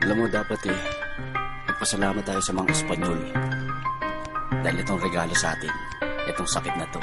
Alam mo, dapat magpasalamat tayo sa mga Espanyol. Dahil itong regalo sa atin, itong sakit na to.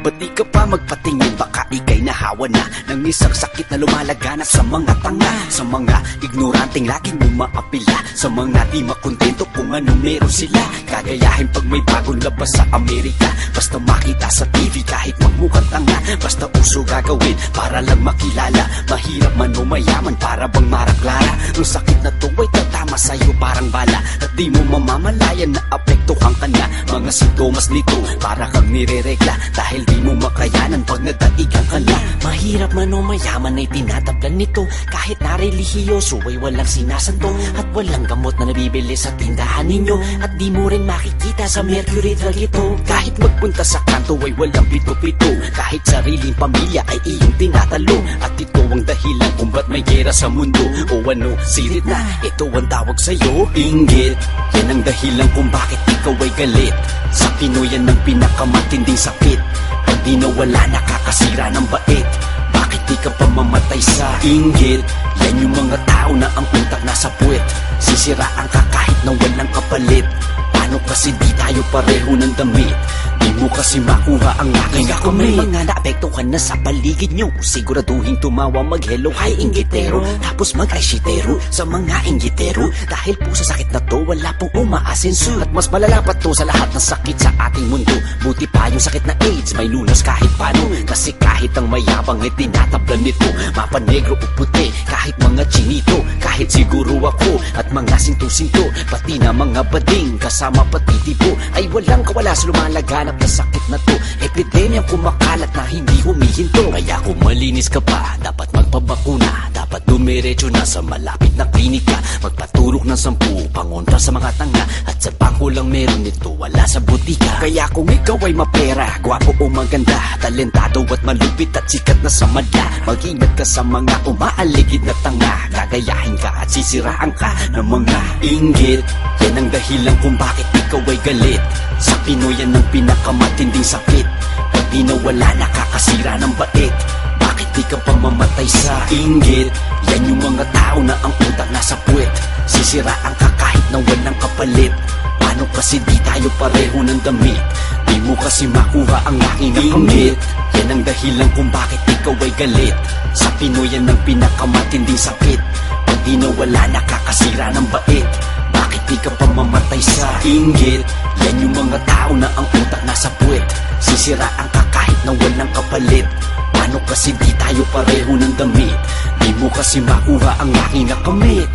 Ba't di ka pa magpatingin? Baka ikay nahawa na ng isang sakit na lumalaganap sa mga tanga, sa mga ignoranteng laging umaapila, sa mga di makontento kung ano meron sila. Gagayahin pag may bagong labas sa Amerika, basta makita sa TV kahit magmukhang tanga. Basta uso gagawin para lang makilala, mahirap man o mayaman para bang maraklara. Ang sakit na to ay tatama sa'yo parang bala, at di mo mamamalayan na apektuhan ka na. Mga sintomas nito para kang nireregla, dahil di mo makayanan pag nadaigan ka na. Mahirap man o mayaman ay tinatablan nito, kahit na relihiyoso ay walang sinasanto, at walang gamot na nabibili sa tindahan ninyo, at di mo rin makikita sa Mercury drug ito. Kahit magpunta sa kanto ay walang pito-pito, kahit sariling pamilya ay iyong tinatalo, at ito ang dahilan kung ba't may gera sa mundo. O ano, sirit na, ito ang tawag sa'yo, inggit. Yan ang dahilan kung bakit ikaw ay galit. Sa Pinoy yan ang pinakamatinding sakit, pag di nawala nakakasira ng bait. Bakit di ka pa mamatay sa inggit? Yan yung mga tao na ang utak nasa puwet, sisiraan ka kahit na walang kapalit. Paano kasi di tayo pareho ng damit? Di mo kasi makuha ang aking kung may mga naapektuhan na sa paligid nyo, siguraduhin tumawa mag-hello, hi inggitero, tapos mag-aishitero sa mga inggitero. Dahil po sa sakit na to wala pong umaasenso, at mas malala pa to sa lahat ng sakit sa ating mundo. Buti pa yung sakit na AIDS, may lunas kahit paano, kasi kahit ang mayabang ay tinatablan nito. Mapa negro o puti, kahit mga chinito, kahit siguro ako at mga sinto-sinto, pati na mga bading kasama pati tipo, ay walang kawala sa lumalaganap na sakit na to. Epidemyang kumakalat na hindi humihinto. Kaya kung malinis ka pa, dapat magpabakuna, dapat dumiretso na sa malapit na klinika, magpaturok ng 10 pangontra sa mga tanga, at sa bangko lang meron nito, wala sa butika. Kaya kung ikaw ay mapera, gwapo o maganda, talentado at malupit at sikat na sa madla, mag-ingat ka sa mga umaaligid na tanga. Gagayahin ka at sisiraan ka ng mga inggit. Yan ang dahilan kung bakit ikaw ay galit. Sa Pinoy yan ang pinakamatinding sakit, pag di nawala nakakasira ng bait. Bakit di ka pa mamatay sa inggit? Yan yung mga tao na ang utak nasa puwet, sisiraan ka kahit na walang kapalit. Paano kasi di tayo pareho ng damit? Di mo kasi makuha ang aking inggit. Yan ang dahilan kung bakit ikaw ay galit. Sa Pinoy yan ang pinakamatinding sakit, pag di nawala nakakasira ng bait. Bakit di ka pa mamatay sa inggit? Yan yung mga tao na ang utak nasa puwet, sisiraan ka kahit na walang kapalit. Paano kasi di tayo pareho ng damit? Di mo kasi makuha ang aking nakamit.